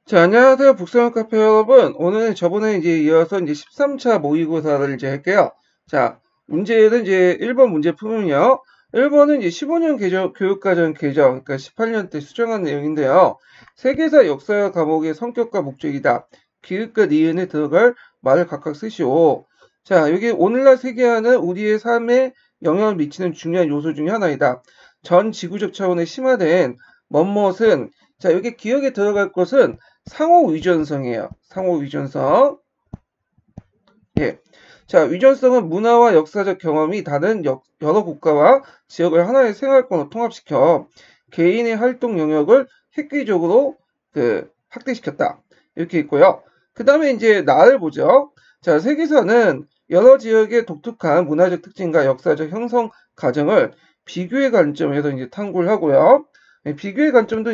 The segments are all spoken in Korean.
자, 안녕하세요. 북서영 카페 여러분. 오늘은 저번에 이어서 13차 모의고사를 할게요. 자, 문제는 1번 문제 풀면요. 1번은 15년 교육과정 개정, 그러니까 18년 때 수정한 내용인데요. 세계사 역사 과목의 성격과 목적이다. 기읍과 니은에 들어갈 말을 각각 쓰시오. 자, 여기 오늘날 세계화는 우리의 삶에 영향을 미치는 중요한 요소 중에 하나이다. 전 지구적 차원의 심화된 멋은 자, 여기 기억에 들어갈 것은 상호 위전성이에요. 상호 위전성. 예. 자, 위전성은 문화와 역사적 경험이 다른 여러 국가와 지역을 하나의 생활권으로 통합시켜 개인의 활동 영역을 획기적으로 확대시켰다. 이렇게 있고요. 그 다음에 나를 보죠. 자, 세계사는 여러 지역의 독특한 문화적 특징과 역사적 형성 과정을 비교의 관점에서 탐구를 하고요. 비교의 관점도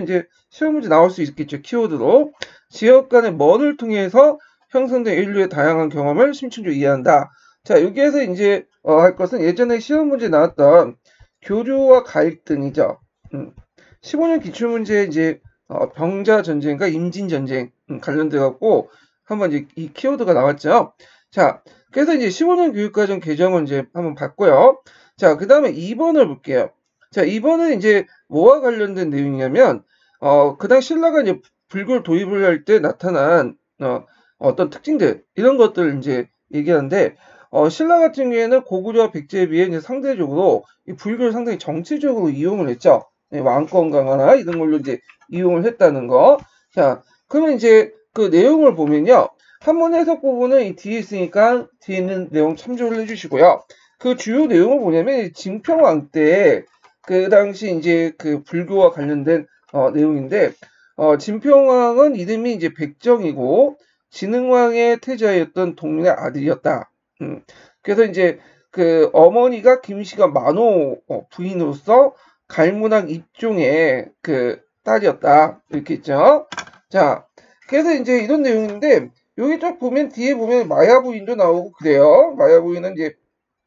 시험 문제 나올 수 있겠죠. 키워드로. 지역 간의 먼을 통해서 형성된 인류의 다양한 경험을 심층적으로 이해한다. 자, 여기에서 할 것은 예전에 시험 문제 나왔던 교류와 갈등이죠. 15년 기출문제에 병자 전쟁과 임진 전쟁 관련돼 갖고 한번 이 키워드가 나왔죠. 자, 그래서 15년 교육과정 개정을 한번 봤고요. 자, 그 다음에 2번을 볼게요. 자, 2번은 뭐와 관련된 내용이냐면, 그 당시 신라가 불교를 도입을 할 때 나타난, 어떤 특징들, 이런 것들을 얘기하는데, 신라 같은 경우에는 고구려와 백제에 비해 상대적으로 이 불교를 상당히 정치적으로 이용을 했죠. 왕권 강화나 이런 걸로 이용을 했다는 거. 자, 그러면 그 내용을 보면요. 한문 해석 부분은 이 뒤에 있으니까 뒤에 있는 내용 참조를 해주시고요. 그 주요 내용을 보냐면 진평왕 때 그 당시 그 불교와 관련된 내용인데 진평왕은 이름이 백정이고 진흥왕의 태자였던 동문의 아들이었다. 그래서 그 어머니가 김씨가 만호 부인으로서 갈문왕 입종의 그 딸이었다. 이렇게 있죠. 자, 그래서 이런 내용인데 여기 쫙 보면 뒤에 보면 마야 부인도 나오고 그래요. 마야 부인은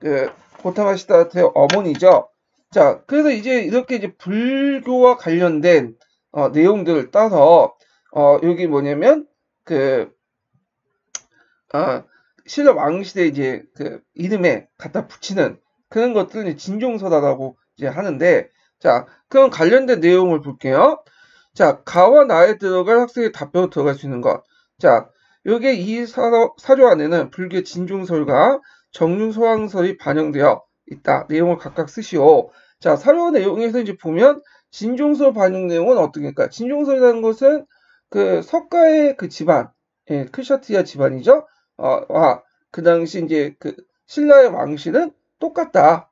그 고타마 시다타의 어머니죠. 자, 그래서 이렇게 불교와 관련된 내용들을 따서 여기 뭐냐면 신라 왕시대 그 이름에 갖다 붙이는 그런 것들을 진종서다라고 하는데, 자, 그럼 관련된 내용을 볼게요. 자, 가와 나에 들어갈 학생의 답변으로 들어갈 수 있는 것. 자, 여기에 이 사조 안에는 불교 진중설과 정륜소황설이 반영되어 있다. 내용을 각각 쓰시오. 자, 사료 내용에서 보면 진종설 반영 내용은 어떻습니까? 진종설이라는 것은 그 석가의 그 집안, 예, 크샤트리아 집안이죠. 그 당시 그 신라의 왕실은 똑같다.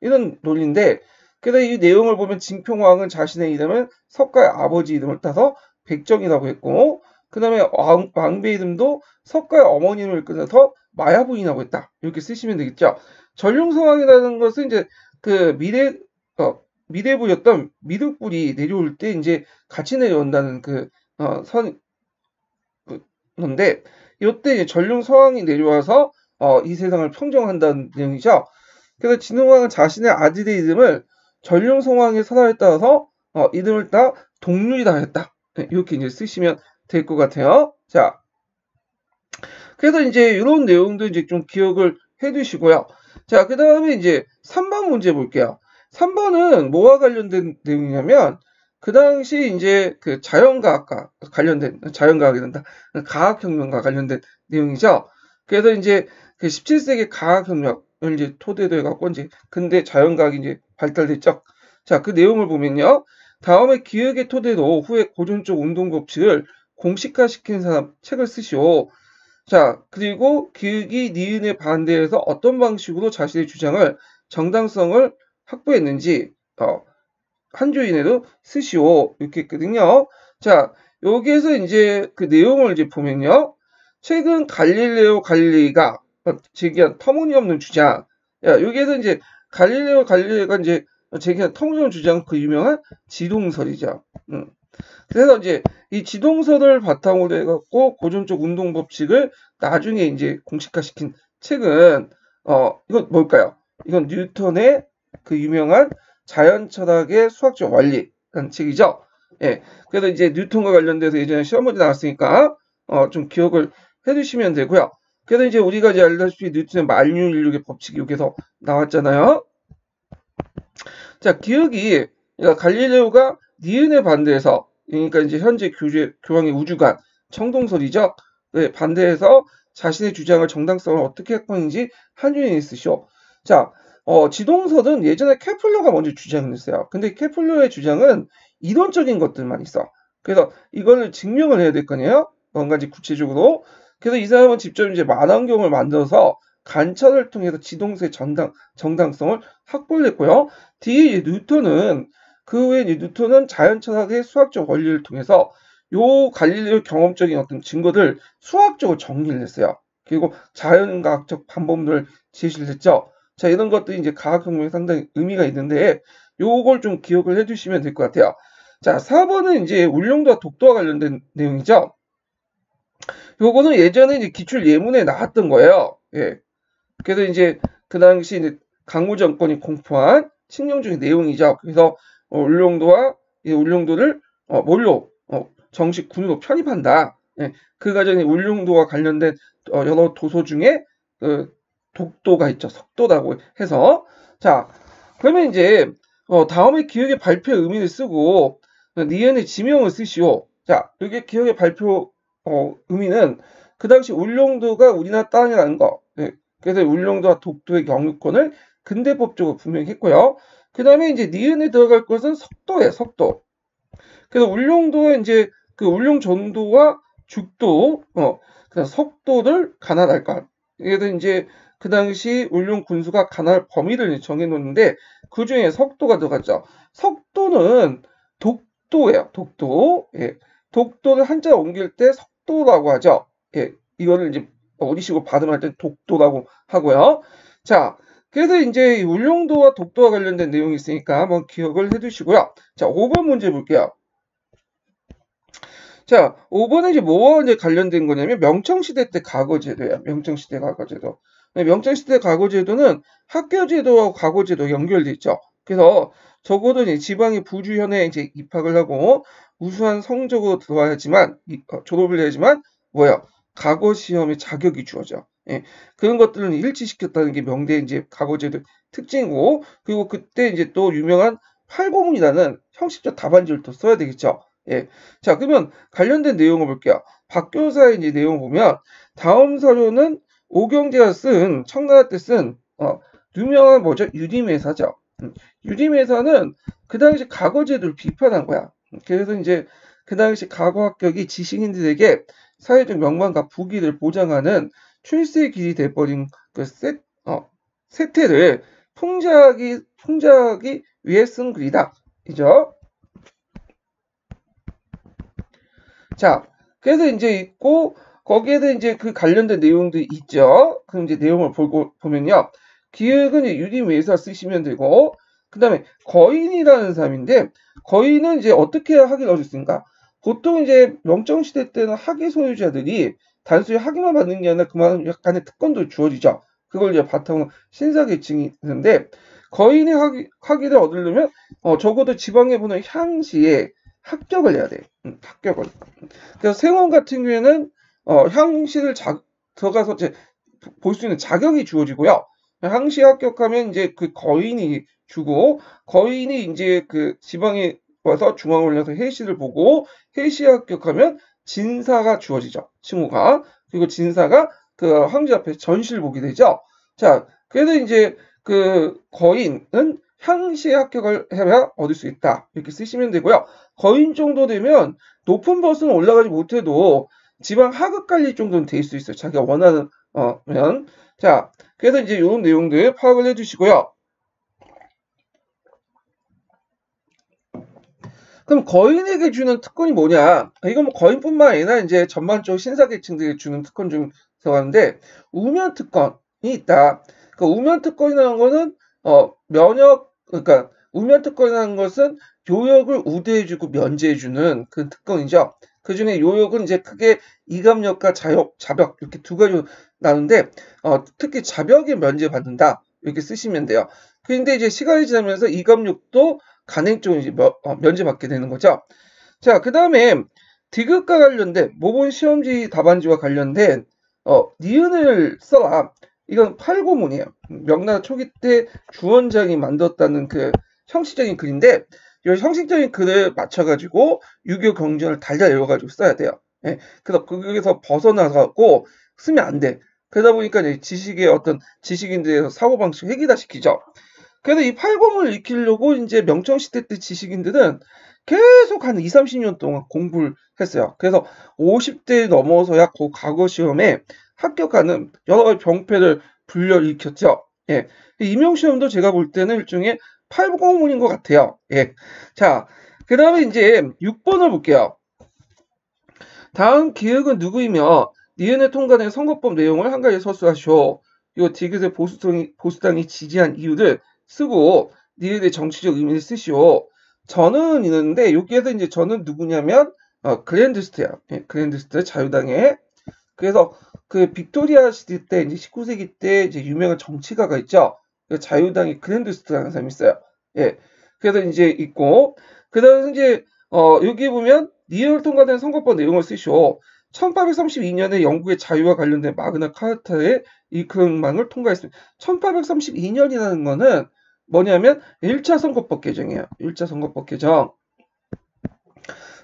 이런 논리인데, 그래서 이 내용을 보면 진평왕은 자신의 이름을 석가의 아버지 이름을 따서 백정이라고 했고, 그 다음에 왕배 이름도 석가의 어머님을 끊어서 마야부인이라고 했다. 이렇게 쓰시면 되겠죠. 전룡성왕이라는 것은 그 미래부였던 미륵불이 내려올 때 같이 내려온다는 건데, 이때 전룡성왕이 내려와서 이 세상을 평정한다는 내용이죠. 그래서 진흥왕은 자신의 아들의 이름을 전룡성왕의 설화에 따라서 이름을 따 동률이라 했다. 이렇게 쓰시면 될 것 같아요. 자, 그래서 이런 내용도 좀 기억을 해두시고요. 자, 그 다음에 3번 문제 볼게요. 3번은 뭐와 관련된 내용이냐면 그 당시 그 자연과학과 관련된 자연과학이 된다. 과학혁명과 관련된 내용이죠. 그래서 그 17세기 과학혁명을 토대로 해갖고 근대 자연과학이 발달됐죠. 자, 그 내용을 보면요. 다음에 기억의 토대로 후에 고전적 운동 법칙을 공식화시킨 사람 책을 쓰시오. 자, 그리고 기억이 니은에 반대해서 어떤 방식으로 자신의 주장을 정당성을 확보했는지 한 줄 이내로 쓰시오. 이렇게 했거든요. 자, 여기에서 그 내용을 보면요. 최근 갈릴레오 갈릴레이가 제기한 터무니없는 주장. 야, 여기에서 갈릴레오 갈릴레이가 제기한 터무니없는 주장 그 유명한 지동설이죠. 그래서 이 지동설을 바탕으로 해갖고 고전적 운동 법칙을 나중에 공식화시킨 책은 이건 뭘까요? 이건 뉴턴의 그 유명한 자연 철학의 수학적 원리라는 책이죠. 예. 그래서 이제 뉴턴과 관련돼서 예전에 시험 문제 나왔으니까 좀 기억을 해두시면 되고요. 그래서 이제 우리가 이제 알다시피 뉴턴의 만유 인력의 법칙이 여기서 나왔잖아요. 자, 기억이 그러니까 갈릴레오가 니은에 반대해서 그러니까 이제 현재 교황의 우주관 청동설이죠. 네, 반대해서 자신의 주장을 정당성을 어떻게 확보했는지 한유인이 쓰시오. 자, 지동설은 예전에 케플러가 먼저 주장을 했어요. 근데 케플러의 주장은 이론적인 것들만 있어. 그래서 이거를 증명을 해야 될 거 아니에요? 뭔가 이제 구체적으로. 그래서 이 사람은 직접 이제 만환경을 만들어서 관찰을 통해서 지동설의 정당성을 확보를 했고요. 뒤에 뉴턴은 그 외에 뉴턴은 자연철학의 수학적 원리를 통해서 요 갈릴레오 경험적인 어떤 증거들 수학적으로 정리를 했어요. 그리고 자연과학적 방법론을 제시를 했죠. 자, 이런 것들이 이제 과학혁명에 상당히 의미가 있는데 요걸 좀 기억을 해두시면 될 것 같아요. 자, 4번은 이제 울릉도와 독도와 관련된 내용이죠. 요거는 예전에 이제 기출 예문에 나왔던 거예요. 예. 그래서 이제 그 당시 이제 강무 정권이 공포한 칙령적인 내용이죠. 그래서 울릉도를 뭘로 정식 군으로 편입한다. 예, 그 과정에 울릉도와 관련된 여러 도서 중에 독도가 있죠. 석도라고 해서 자 그러면 이제 다음에 기억의 발표 의미를 쓰고 니은의 지명을 쓰시오. 자 여기 기억의 발표 의미는 그 당시 울릉도가 우리나라 땅이라는 거. 예, 그래서 울릉도와 독도의 영유권을 근대법적으로 분명히 했고요. 그 다음에 이제 니은에 들어갈 것은 석도예요, 석도. 그래서 울릉도에 이제 그 울릉전도와 죽도, 그다음 석도를 간할할 것. 그래서 이제 그 당시 울릉 군수가 간할 범위를 정해놓는데 그 중에 석도가 들어갔죠. 석도는 독도예요, 독도. 예. 독도를 한자 옮길 때 석도라고 하죠. 예. 이거를 이제 어디시고 발음할 때 독도라고 하고요. 자, 그래서 이제 울릉도와 독도와 관련된 내용이 있으니까 한번 기억을 해두시고요. 자, 5번 문제 볼게요. 자, 5번은 이제 뭐와 이제 관련된 거냐면 명청시대 때 과거제도예요. 명청시대 과거제도. 명청시대 과거제도는 학교제도와 과거제도 연결돼 있죠. 그래서 적어도 이제 지방의 부주현에 이제 입학을 하고 우수한 성적으로 들어와야지만 졸업을 해야지만 뭐야? 과거 시험에 자격이 주어져. 예, 그런 것들은 일치시켰다는 게 명대 이제 과거제도 특징이고 그리고 그때 이제 또 유명한 팔고문이라는 형식적 답안지를 또 써야 되겠죠. 예. 자, 그러면 관련된 내용을 볼게요. 박 교사의 이제 내용을 보면 다음 서류는 오경재가 쓴 청나라 때 쓴 유명한 뭐죠? 유림회사죠. 유림회사는 그 당시 과거제도를 비판한 거야. 그래서 이제 그 당시 과거 합격이 지식인들에게 사회적 명망과 부귀를 보장하는 출세의 길이 돼버린 그 세태를 풍자하기 위해 쓴 글이다. 이죠? 자, 그래서 이제 있고, 거기에도 이제 그 관련된 내용도 있죠. 그럼 이제 내용을 보면요. 기획은 유림외사 쓰시면 되고, 그 다음에 거인이라는 사람인데, 거인은 이제 어떻게 학위를 얻을 수 있는가? 보통 이제 명정시대 때는 학위 소유자들이 단순히 학위만 받는 게 아니라 그만한 약간의 특권도 주어지죠. 그걸 이제 바탕으로 신사계층이 있는데, 거인의 학위를 얻으려면, 적어도 지방에 보는 향시에 합격을 해야 돼. 합격을. 그래서 세원 같은 경우에는 향시를 들어가서 이제 볼 수 있는 자격이 주어지고요. 향시 합격하면 이제 그 거인이 주고 거인이 이제 그 지방에 와서 중앙을 올려서 해시를 보고 해시 합격하면 진사가 주어지죠. 칭호가. 그리고 진사가 그 황제 앞에 전시를 보게 되죠. 자, 그래서 이제 그 거인은 향시에 합격을 해야 얻을 수 있다. 이렇게 쓰시면 되고요. 거인 정도 되면 높은 버스는 올라가지 못해도 지방 하급 관리 정도는 될 수 있어요. 자기가 원하는 면. 자, 그래서 이제 이런 내용들 파악을 해주시고요. 그럼 거인에게 주는 특권이 뭐냐? 이건 뭐 거인뿐만 아니라 이제 전반적으로 신사계층들에게 주는 특권 중 들어가는데 우면 특권이 있다. 그 우면 특권이라는 거는 그러니까 우면 특권이라는 것은 요역을 우대해주고 면제해주는 그 특권이죠. 그 중에 요역은 이제 크게 이감역과 자벽 이렇게 두 가지로 나누는데 특히 자벽에 면제받는다 이렇게 쓰시면 돼요. 그런데 이제 시간이 지나면서 이감역도 간행적으로 이제 면제받게 되는 거죠. 자, 그 다음에 디귿과 관련된 모본 시험지 답안지와 관련된 니은을 써라. 이건 팔고문이에요. 명나라 초기 때 주원장이 만들었다는 그 형식적인 글인데 이 형식적인 글을 맞춰가지고 유교 경전을 달달 외워가지고 써야 돼요. 예, 그래서 거기서 벗어나가고 쓰면 안 돼. 그러다 보니까 이제 지식의 어떤 지식인들의 사고방식 획일화시키죠. 그래서 이 팔공을 익히려고 이제 명청시대 때 지식인들은 계속 한 2, 30년 동안 공부를 했어요. 그래서 50대 넘어서야 그 과거 시험에 합격하는 여러 가지 병폐를 불러일으켰죠. 예. 임용시험도 제가 볼 때는 일종의 팔공문인 것 같아요. 예. 자, 그 다음에 이제 6번을 볼게요. 다음 기획은 누구이며 니은에 통과된 선거법 내용을 한 가지 서술하시오. 이 디귿의 보수당이 지지한 이유를 쓰고 니은의 정치적 의미를 쓰시오. 저는 있는데 여기에서 이제 저는 누구냐면 그랜드스트야. 예, 그랜드스트 자유당의. 그래서 그 빅토리아 시대 때 이제 19세기 때 이제 유명한 정치가가 있죠. 그 자유당의 그랜드스트라는 사람이 있어요. 예. 그래서 이제 있고 그다음에 이제 여기 보면 니은을 통과된 선거법 내용을 쓰시오. 1832년에 영국의 자유와 관련된 마그나 카타의 이 근망을 통과했습니다. 1832년이라는 거는 뭐냐면 1차 선거법 개정이에요. 1차 선거법 개정.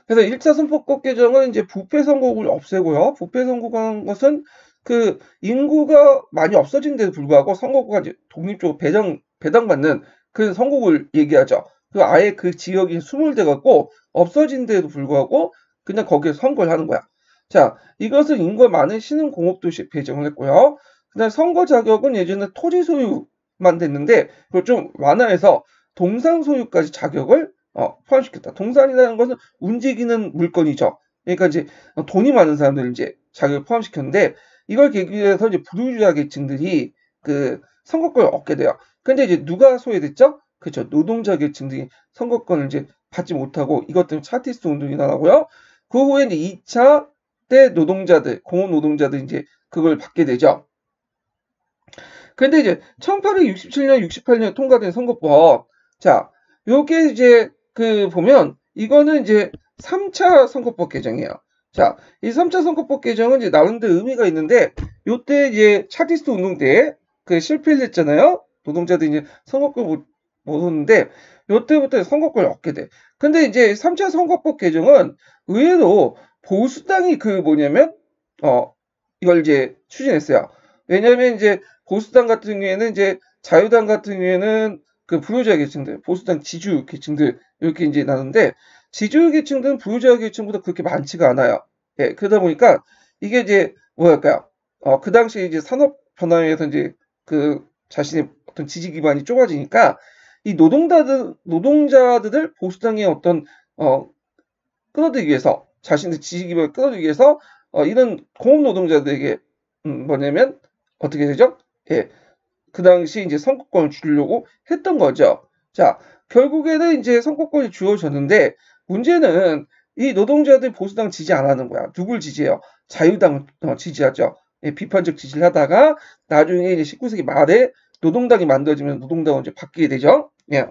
그래서 1차 선거법 개정은 이제 부패 선거구를 없애고요. 부패 선거구라는 것은 그 인구가 많이 없어진 데도 불구하고 선거구가 이제 독립적으로 배당받는 그 선거구를 얘기하죠. 그 아예 그 지역이 수몰돼 갖고 없어진 데도 불구하고 그냥 거기에 선거를 하는 거야. 자, 이것은 인구가 많은 신흥공업도시 배정을 했고요. 그다음 선거 자격은 예전에 토지 소유만 됐는데 그걸 좀 완화해서 동산 소유까지 자격을 포함시켰다. 동산이라는 것은 움직이는 물건이죠. 그러니까 이제 돈이 많은 사람들 이제 자격을 포함시켰는데 이걸 계기로 해서 이제 부르주아 계층들이 그 선거권을 얻게 돼요. 근데 이제 누가 소외됐죠? 그렇죠. 노동자 계층들이 선거권을 이제 받지 못하고 이것 때문에 차티스트 운동이 나고요. 그 후에 이제 2차 때 노동자들, 공업 노동자들 이제 그걸 받게 되죠. 근데 이제 1867년, 68년에 통과된 선거법. 자, 요게 이제 그 보면 이거는 이제 3차 선거법 개정이에요. 자, 이 3차 선거법 개정은 이제 나름대로 의미가 있는데 요때 이제 차티스트 운동 때 그 실패를 했잖아요. 노동자들이 이제 선거권 못 얻는데 요때부터 선거권을 얻게 돼. 근데 이제 3차 선거법 개정은 의외로 보수당이 그 뭐냐면 이걸 이제 추진했어요. 왜냐면 이제 보수당 같은 경우에는 이제 자유당 같은 경우에는 그 부유자 계층들, 보수당 지주 계층들 이렇게 이제 나는데 지주 계층들은 부유자 계층보다 그렇게 많지가 않아요. 예, 그러다 보니까 이게 이제 뭐랄까요? 그 당시에 이제 산업 변화에서 이제 그 자신의 어떤 지지 기반이 좁아지니까 이 노동자들을 보수당의 어떤 끌어들이기 위해서 자신의 지지 기반을 끌어들이기 위해서 이런 공업 노동자들에게 뭐냐면 어떻게 되죠? 예, 그 당시 이제 선거권을 주려고 했던 거죠. 자, 결국에는 이제 선거권이 주어졌는데 문제는 이 노동자들 보수당 지지 안 하는 거야. 누굴 지지해요? 자유당을 지지하죠. 예, 비판적 지지를 하다가 나중에 이제 19세기 말에 노동당이 만들어지면 노동당은 이제 바뀌게 되죠. 예.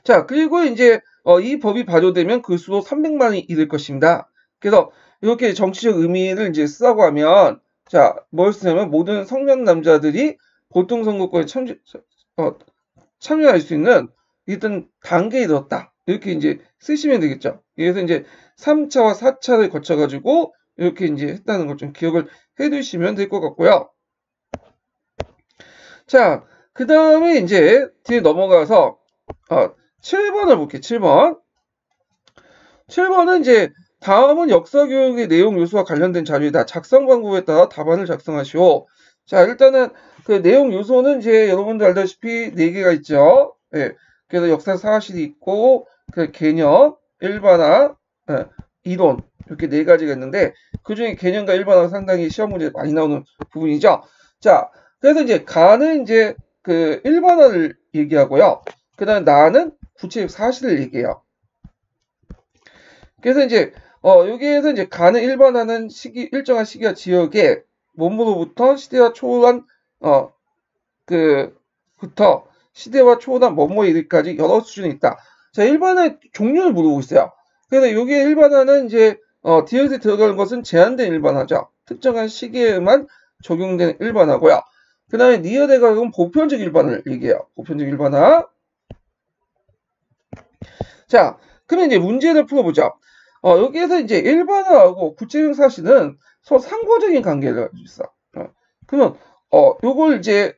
자, 그리고 이제 이 법이 발효되면 그 수도 300만이 이를 것입니다. 그래서 이렇게 정치적 의미를 이제 쓰라고 하면 자, 뭘 쓰냐면 모든 성년 남자들이 보통 선거권에 참여할 수 있는 일단 단계에 이르렀다. 이렇게 이제 쓰시면 되겠죠. 그래서 이제 3차와 4차를 거쳐가지고 이렇게 이제 했다는 걸 좀 기억을 해 두시면 될 것 같고요. 자, 그 다음에 이제 뒤에 넘어가서 7번을 볼게요. 7번. 7번은 이제 다음은 역사교육의 내용 요소와 관련된 자료이다. 작성 방법에 따라 답안을 작성하시오. 자, 일단은 그 내용 요소는 이제 여러분들 알다시피 4개가 있죠. 예. 그래서 역사 사실이 있고, 그 개념, 일반화, 이론, 이렇게 4가지가 있는데, 그 중에 개념과 일반화가 상당히 시험 문제에 많이 나오는 부분이죠. 자, 그래서 이제 가는 이제 그 일반화를 얘기하고요. 그 다음에 나는 구체적 사실을 얘기해요. 그래서 이제 여기에서 이제 가는 일반화는 일정한 시기와 지역에 뭐뭐로부터 시대와 초월한 부터 시대와 초월한 뭐뭐에 이르기까지 여러 수준이 있다. 자, 일반화의 종류를 물어보고 있어요. 그래서 여기에 일반화는 이제 디귿에 들어가는 것은 제한된 일반화죠. 특정한 시기에만 적용되는 일반화고요. 그 다음에 니은에 가면 보편적 일반화를 얘기해요. 보편적 일반화. 자, 그러면 이제 문제를 풀어보죠. 여기에서 이제 일반화하고 구체적 사실은 서로 상호적인 관계를 가지고 있어. 그러면 요걸 이제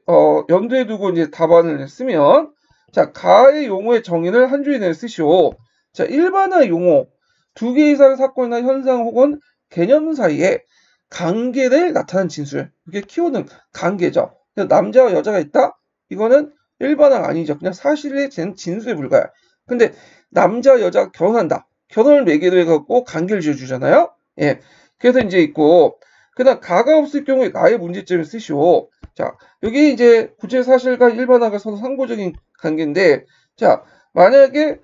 염두에 두고 이제 답안을 쓰면, 자, 가의 용어의 정의를 한 줄이 내에 쓰시오. 자, 일반화 용어 두 개 이상의 사건이나 현상 혹은 개념 사이에 관계를 나타낸 진술. 이게 키워드는 관계죠. 남자와 여자가 있다? 이거는 일반화가 아니죠. 그냥 사실의 진술에 불과해. 근데 남자 여자가 결혼한다. 결혼을 매개로 해갖고 관계를 지어주잖아요. 예. 그래서 이제 있고, 그다음 가가 없을 경우에 나의 문제점을 쓰시오. 자, 여기 이제 구체 사실과 일반화가 서로 상호적인 관계인데, 자, 만약에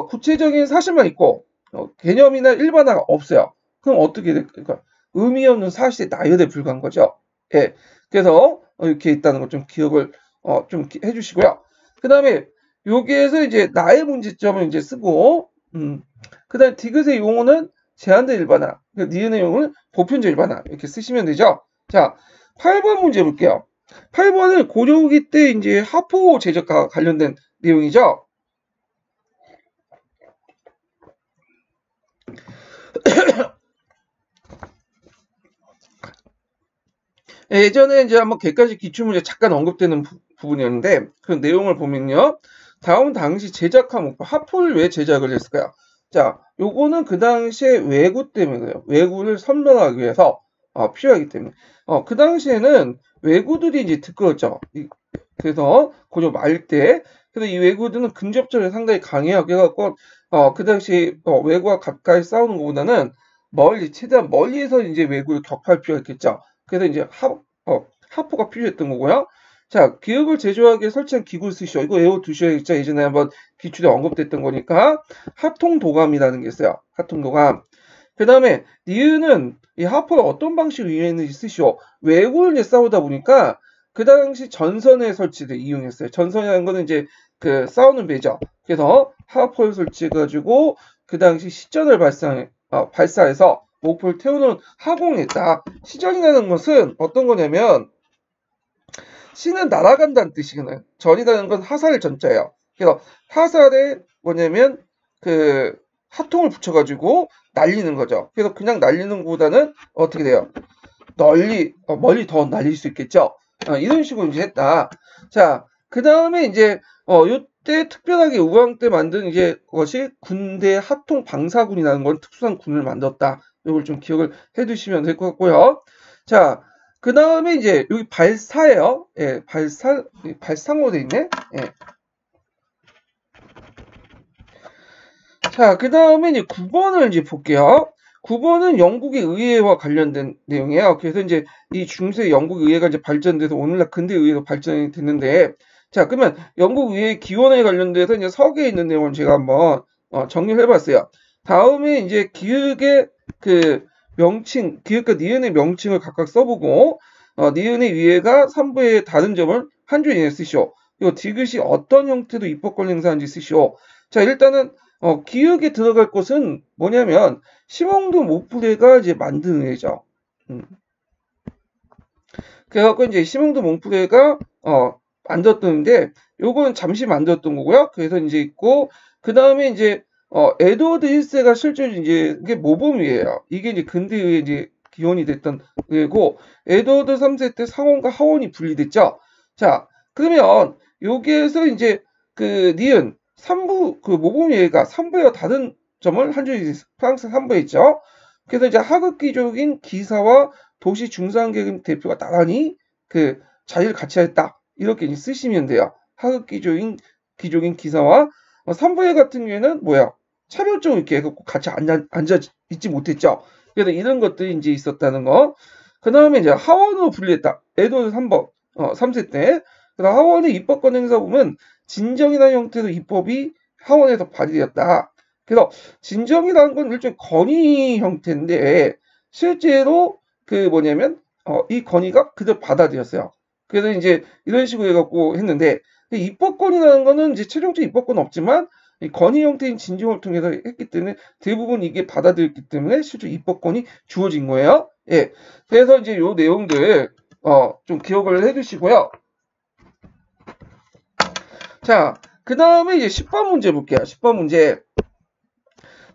구체적인 사실만 있고 개념이나 일반화가 없어요. 그럼 어떻게 될까요? 그러니까 의미 없는 사실의 나열에 불과한 거죠. 예. 그래서 이렇게 있다는 거 좀 기억을 좀 해주시고요. 그 다음에 여기에서 이제 나의 문제점을 이제 쓰고, 그 다음에 디귿의 용어는 제한된 일반화, 니은의 용어는 보편적 일반화 이렇게 쓰시면 되죠. 자, 8번 문제 볼게요. 8번은 고려기 때 이제 하포 제적과 관련된 내용이죠. 예전에 이제 한번 객관식 기출문제 잠깐 언급되는 부분이었는데 그 내용을 보면요. 다음 당시 제작한 목표, 하포를 왜 제작을 했을까요? 자, 요거는 그 당시에 왜구 때문에 그래요. 왜구를 선명하기 위해서 필요하기 때문에. 그 당시에는 왜구들이 이제 듣거죠. 그래서 고려 말 때, 그래서 이 왜구들은 근접전에 상당히 강해요. 그래갖고 그 당시 왜구와 가까이 싸우는 것보다는 최대한 멀리에서 이제 왜구를 격파할 필요가 있겠죠. 그래서 이제 하포가 필요했던 거고요. 자, 기억을 제조하기 위해 설치한 기구를 쓰시오. 이거 외워두셔야겠죠. 예전에 한번 기출에 언급됐던 거니까. 하통도감이라는 게 있어요. 하통도감. 그 다음에 니은은 이 하포가 어떤 방식으로 이용했는지 쓰시오. 왜구를 이제 싸우다 보니까 그 당시 전선에 설치를 이용했어요. 전선이라는 거는 이제 그 싸우는 배죠. 그래서 하포를 설치해가지고 그 당시 시전을 발사해서 목표를 태우는 하공했다. 시전이라는 것은 어떤 거냐면 시는 날아간다는 뜻이거든요. 전이라는 건 하살 전자예요. 그래서 하살에 뭐냐면 그 하통을 붙여가지고 날리는 거죠. 그래서 그냥 날리는 것보다는 어떻게 돼요? 멀리 더 날릴 수 있겠죠. 이런 식으로 이제 했다. 자, 그 다음에 이제 요때 특별하게 우왕 때 만든 이제 것이 군대 하통 방사군이라는 건 특수한 군을 만들었다. 이걸 좀 기억을 해두시면 될 것 같고요. 자, 그 다음에 이제 여기 발사예요. 예, 발상으로 돼 있네. 예. 자, 그 다음에 이제 9번을 이제 볼게요. 9번은 영국의 의회와 관련된 내용이에요. 그래서 이제 이 중세 영국 의회가 이제 발전돼서 오늘날 근대 의회로 발전이 됐는데, 자, 그러면 영국 의회 기원에 관련돼서 이제 서계에 있는 내용을 제가 한번 정리를 해봤어요. 다음에 이제 기역의 그 명칭, 기역과 니은의 명칭을 각각 써보고, 니은의 위에가 3부의 다른 점을 한 줄 이내에 쓰시오. 그리고 디귿이 어떤 형태로 입법권 행사하는지 쓰시오. 자, 일단은 기역에 들어갈 것은 뭐냐면 시몽드 몽프레가 이제 만든 의회죠. 그래갖고 이제 시몽드 몽프레가 만들었던데 요건 잠시 만들었던 거고요. 그래서 이제 있고 그 다음에 이제 에드워드 1세가 실제로 이제 이게 모범의회예요. 이게 이제 근대의회 이제 기원이 됐던 의회고 에드워드 3세 때 상원과 하원이 분리됐죠. 자, 그러면 여기에서 이제 그 니은 3부 그 모범의회가 3부와 다른 점을 한 줄이 프랑스 3부에 있죠. 그래서 이제 하급기족인 기사와 도시 중산계급 대표가 나란히 그 자리를 같이 했다. 이렇게 이제 쓰시면 돼요. 하급기족인 기사와 3부회 같은 경우에는 뭐야? 차별적으로 이렇게 해갖고 같이 앉아 있지 못했죠. 그래서 이런 것들이 이제 있었다는 거. 그 다음에 이제 하원으로 분리했다. 에드워드 3세 때. 그다음 하원의 입법권 행사 보면 진정이라는 형태로 입법이 하원에서 발의되었다. 그래서 진정이라는 건 일종의 건의 형태인데 실제로 그 뭐냐면 이 건의가 그대로 받아들였어요. 그래서 이제 이런 식으로 해갖고 했는데 입법권이라는 거는 이제 최종적 입법권은 없지만 이 건의 형태인 진정을 통해서 했기 때문에 대부분 이게 받아들였기 때문에 실제 입법권이 주어진 거예요. 예. 그래서 이제 요 내용들 좀 기억을 해두시고요. 자, 그 다음에 이제 10번 문제 볼게요. 10번 문제.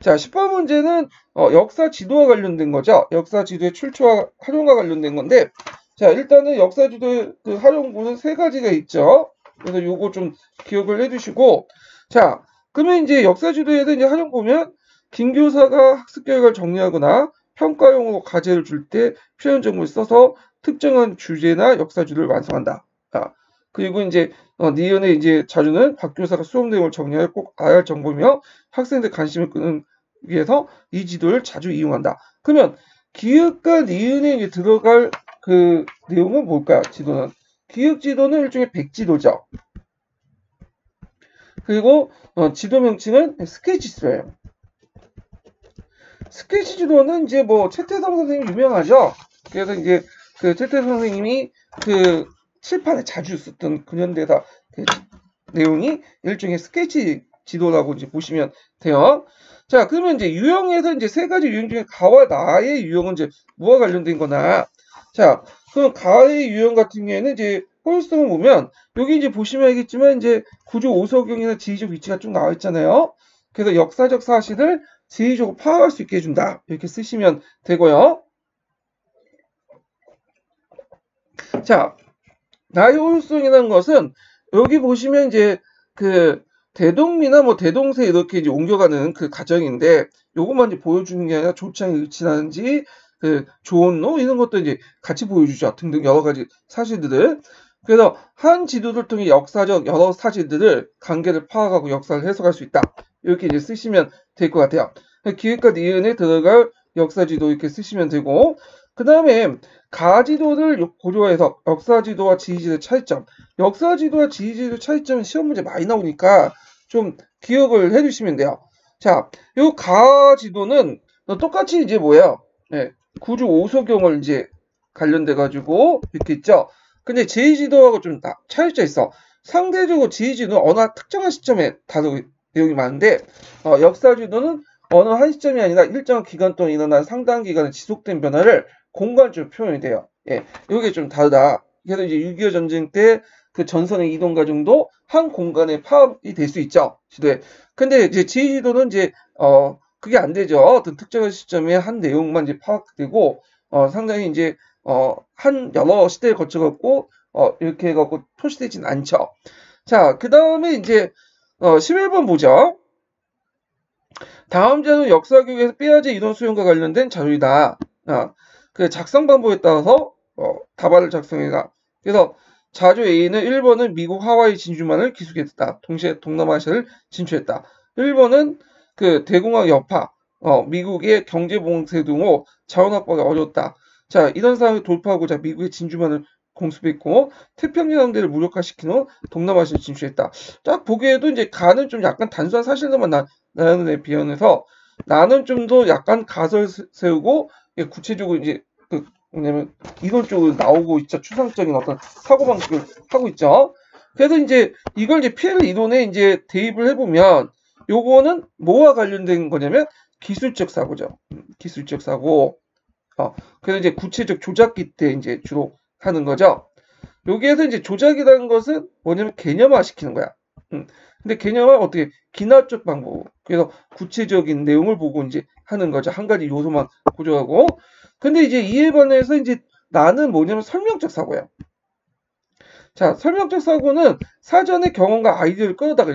자, 10번 문제는 역사 지도와 관련된 거죠. 역사 지도의 출처와 활용과 관련된 건데, 자, 일단은 역사 지도의 그 활용구는 세 가지가 있죠. 그래서 요거 좀 기억을 해두시고, 자, 그러면 이제 역사 지도에서 이제 활용 보면 김교사가 학습 결과를 정리하거나 평가용으로 과제를 줄 때 표현 정보를 써서 특정한 주제나 역사 지도를 완성한다. 자, 그리고 이제 니은의 이제 자료는 박 교사가 수업 내용을 정리할 꼭 알아야 할 정보며 학생들 관심을 끄는 위해서 이 지도를 자주 이용한다. 그러면 기역과 니은에 이제 들어갈 그 내용은 뭘까요? 지도는 기역 지도는 일종의 백지도죠. 그리고 지도 명칭은 스케치 지도예요. 스케치 지도는 이제 뭐 최태성 선생님 유명하죠. 그래서 이제 그 최태성 선생님이 그 칠판에 자주 썼던 근현대사 그 내용이 일종의 스케치 지도라고 이제 보시면 돼요. 자, 그러면 이제 유형에서 이제 세 가지 유형 중에 가와 나의 유형은 이제 뭐와 관련된 거나, 자, 그럼 가의 유형 같은 경우에는 이제 포용성을 보면 여기 이제 보시면 알겠지만 이제 구조 오석경이나 지리적 위치가 쭉 나와 있잖아요. 그래서 역사적 사실을 지리적으로 파악할 수 있게 해준다. 이렇게 쓰시면 되고요. 자, 나의 호유성이라는 것은 여기 보시면 이제 그 대동미나 뭐 대동세 이렇게 이제 옮겨가는 그 과정인데 요것만 이제 보여주는 게 아니라 조창의 위치라든지 그 조언로 이런 것도 이제 같이 보여주죠. 등등 여러 가지 사실들을. 그래서 한 지도를 통해 역사적 여러 사실들을 관계를 파악하고 역사를 해석할 수 있다. 이렇게 이제 쓰시면 될 것 같아요. 기획과 니은에 들어갈 역사 지도 이렇게 쓰시면 되고, 그 다음에 가지도를 고려해서 역사지도와 지리지도의 차이점. 역사지도와 지리지도의 차이점은 시험 문제 많이 나오니까 좀 기억을 해주시면 돼요. 자, 요 가지도는 똑같이 이제 뭐예요? 네, 구조 오소경을 이제 관련돼 가지고 이렇게 있죠. 근데 지리지도하고 좀 차이점이 있어. 상대적으로 지리지도는 어느 특정한 시점에 다루고 내용이 많은데 역사지도는 어느 한 시점이 아니라 일정한 기간 동안 일어난 상당한 기간의 지속된 변화를 공간적으로 표현이 돼요. 예, 이게 좀 다르다. 그래서 이제 6.25 전쟁 때 그 전선의 이동 과정도 한 공간에 파악이 될 수 있죠. 지도에. 근데 이제 지휘지도는 이제 그게 안 되죠. 어떤 특정한 시점에 한 내용만 이제 파악되고 상당히 이제 한 여러 시대에 거쳐 갖고 이렇게 해 갖고 표시되진 않죠. 자, 그다음에 이제 11번 보죠. 다음 자료는 역사교육에서 빼야지 이론 수용과 관련된 자료이다. 그 작성 방법에 따라서 답안을 작성해라. 그래서 자료 A는 1번은 미국 하와이 진주만을 기술했다. 동시에 동남아시아를 진출했다. 1번은 그 대공황 여파, 미국의 경제봉쇄 등으로 자원 확보가 어려웠다. 자, 이런 상황을 돌파하고자 미국의 진주만을 공습했고 태평양 함대를 무력화시킨 후 동남아시아를 진출했다. 딱 보기에도 이제 가는 좀 약간 단순한 사실들만 나는 데 비해서 나는 좀 더 약간 가설 세우고 구체적으로 이제 뭐냐면 이론적으로 나오고 있죠. 추상적인 어떤 사고방식을 하고 있죠. 그래서 이제 이걸 이제 PL 이론에 이제 대입을 해보면 요거는 뭐와 관련된 거냐면 기술적 사고죠. 기술적 사고. 그래서 이제 구체적 조작기 때 이제 주로 하는 거죠. 여기에서 이제 조작이라는 것은 뭐냐면 개념화 시키는 거야. 근데 개념화 어떻게 기납적 방법. 그래서 구체적인 내용을 보고 이제 하는 거죠. 한 가지 요소만 고정하고. 근데 이제 이에 반해서 이제 나는 뭐냐면 설명적 사고야. 자, 설명적 사고는 사전의 경험과 아이디어를 끌어다가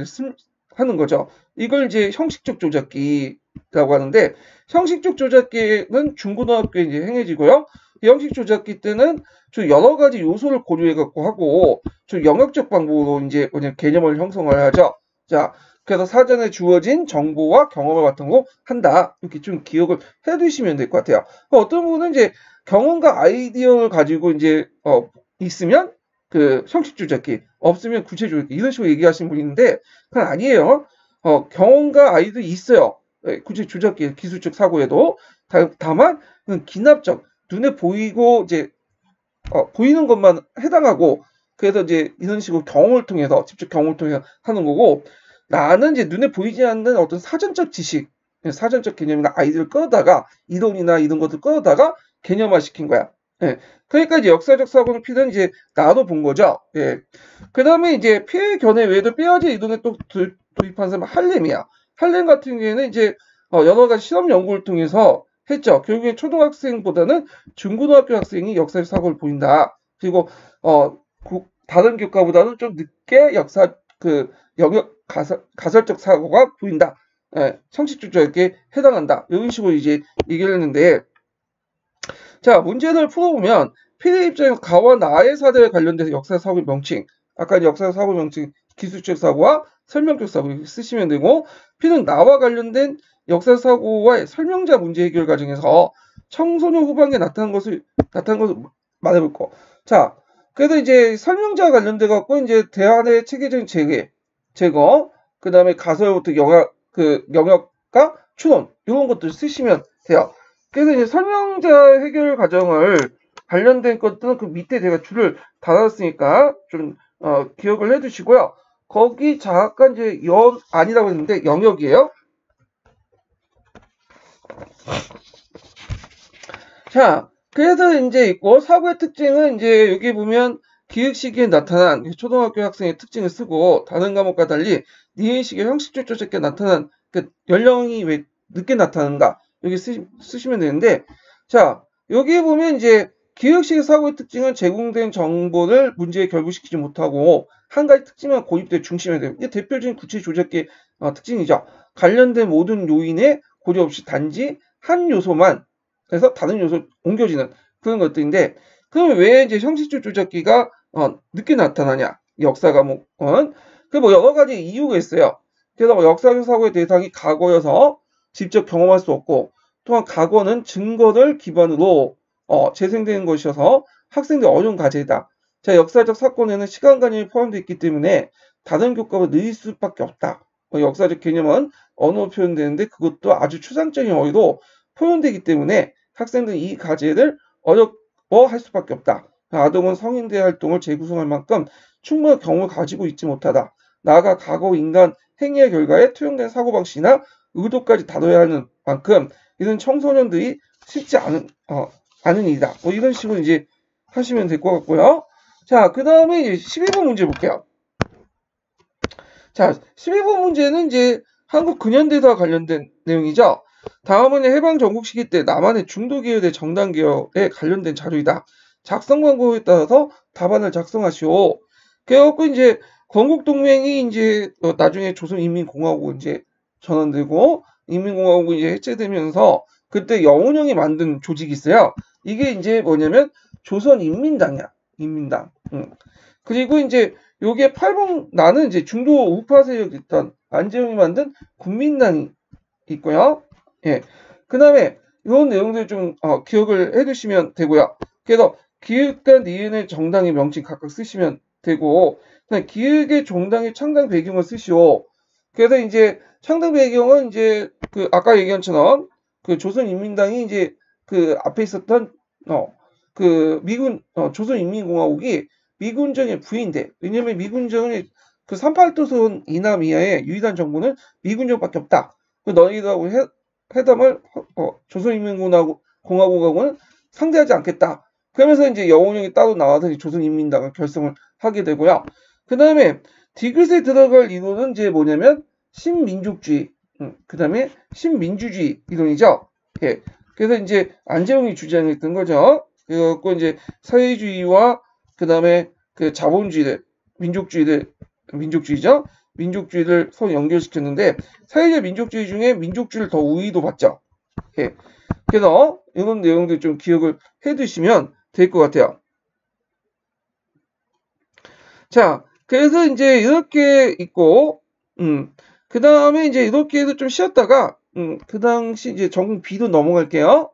하는 거죠. 이걸 이제 형식적 조작기라고 하는데, 형식적 조작기는 중고등학교에 이제 행해지고요. 형식 조작기 때는 좀 여러 가지 요소를 고려해 갖고 하고, 좀 영역적 방법으로 이제 뭐냐 개념을 형성을 하죠. 자, 그래서 사전에 주어진 정보와 경험을 바탕으로 한다. 이렇게 좀 기억을 해 두시면 될 것 같아요. 어떤 분은 이제 경험과 아이디어를 가지고 이제 있으면 그 형식 조작기, 없으면 구체 조작기 이런 식으로 얘기하시는 분이 있는데 그건 아니에요. 경험과 아이디어 있어요. 구체 조작기 기술적 사고에도 다만 기납적 눈에 보이고 이제 보이는 것만 해당하고 그래서 이제 이런 식으로 경험을 통해서 직접 경험을 통해서 하는 거고 나는 이제 눈에 보이지 않는 어떤 사전적 지식, 사전적 개념이나 아이디어를 끌어다가 이론이나 이런 것들 끌어다가 개념화 시킨 거야. 예. 그러니까 이제 역사적 사고는 필은 이제 나도 본 거죠. 예. 그 다음에 이제 피해 견해 외에도 뼈아지 이론에 또 도입한 사람은 할렘이야. 할렘 같은 경우에는 이제 여러 가지 실험 연구를 통해서 했죠. 결국에 초등학생보다는 중고등학교 학생이 역사적 사고를 보인다. 그리고 다른 교과보다는 좀 늦게 역사 영역 가설적 사고가 보인다. 예, 상식주저에게 해당한다. 이런 식으로 이제 얘기를 했는데, 자, 문제를 풀어보면 피해 입장에서 가와 나의 사대에 관련돼서 역사 사고의 명칭, 아까 역사 사고 명칭 기술적 사고와 설명적 사고 이렇게 쓰시면 되고, 피는 나와 관련된 역사 사고와의 설명자 문제 해결 과정에서 청소년 후반기에 나타난 것을 말해볼 거. 자, 그래서 이제 설명자와 관련돼 갖고 이제 대안의 체계적인 제거, 그 다음에 가설부터 영역과 추론 이런 것들 쓰시면 돼요. 그래서 이제 설명자 해결 과정을 관련된 것들은 그 밑에 제가 줄을 달았으니까 좀 기억을 해두시고요. 거기 잠깐 이제 아니라고 했는데 영역이에요. 자, 그래서 이제 있고 사고의 특징은 이제 여기 보면 기획 시기에 나타난 초등학교 학생의 특징을 쓰고 다른 과목과 달리 니은 시기에 형식적 조작에 나타난 그 연령이 왜 늦게 나타나는가 여기 쓰시면 되는데 자 여기 보면 이제 기획 시기 사고의 특징은 제공된 정보를 문제에 결부시키지 못하고 한 가지 특징만 고립돼 중심에 돼요. 이게 대표적인 구체 조작의 특징이죠. 관련된 모든 요인에 고려 없이 단지 한 요소만 그래서 다른 요소 옮겨지는 그런 것들인데 그럼 왜 이제 형식적 조작기가 늦게 나타나냐? 역사 과목은 그 뭐 여러 가지 이유가 있어요. 그래서 역사적 사고의 대상이 과거여서 직접 경험할 수 없고 또한 과거는 증거를 기반으로 재생되는 것이어서 학생들 어려운 과제다. 자, 역사적 사건에는 시간 관념이 포함되어 있기 때문에 다른 교과가 느릴 수밖에 없다. 역사적 개념은 언어로 표현되는데 그것도 아주 추상적인 어휘로 표현되기 때문에 학생들이 이 과제를 어려워할 수밖에 없다. 아동은 성인대 활동을 재구성할 만큼 충분한 경험을 가지고 있지 못하다. 나아가 과거 인간 행위의 결과에 투영된 사고방식이나 의도까지 다뤄야 하는 만큼 이런 청소년들이 쉽지 않은 일이다. 이런 식으로 이제 하시면 될 것 같고요. 자, 그 다음에 이제 12번 문제 볼게요. 자, 12번 문제는 이제 한국 근현대사와 관련된 내용이죠. 다음은 해방 전국 시기 때 남한의 중도 계열의 정당 개혁에 관련된 자료이다. 작성 광고에 따라서 답안을 작성하시오. 그래갖고 이제 건국동맹이 이제 나중에 조선인민공화국 이제 전환되고 인민공화국이 이제 해체되면서 그때 영운형이 만든 조직이 있어요. 이게 이제 뭐냐면 조선인민당이야. 인민당. 그리고 이제 요게 8번 나는 이제 중도 우파 세력 있던 안재홍이 만든 국민당이 있고요. 예. 그 다음에 이런 내용들 좀 기억을 해두시면 되고요. 그래서 기획과 니은의 정당의 명칭 각각 쓰시면 되고, 기획의 정당의 창당 배경을 쓰시오. 그래서 이제 창당 배경은 이제 그 아까 얘기한 것처럼 그 조선인민당이 이제 그 앞에 있었던 그 미군 조선인민공화국이 미군정에 부인돼. 왜냐면 미군정은 그 38도선 이남 이하의 유일한 정부는 미군정밖에 없다. 너희들하고 회담을 조선인민공화국하고는 상대하지 않겠다. 그러면서 이제 영운형이 따로 나와서 조선인민당을 결성을 하게 되고요. 그 다음에 디귿에 들어갈 이론은 이제 뭐냐면 신민족주의, 그 다음에 신민주주의 이론이죠. 예. 그래서 이제 안재홍이 주장했던 거죠. 그래갖고 이제 사회주의와 그 다음에 그 자본주의를 민족주의죠. 민족주의를 서로 연결시켰는데 사회주의 민족주의 중에 민족주의를 더 우위도 받죠. 예. 그래서 이런 내용들 좀 기억을 해두시면 될 것 같아요. 자, 그래서 이제 이렇게 있고, 그 다음에 이제 이렇게 해서 좀 쉬었다가, 그 당시 이제 전국 B로 넘어갈게요.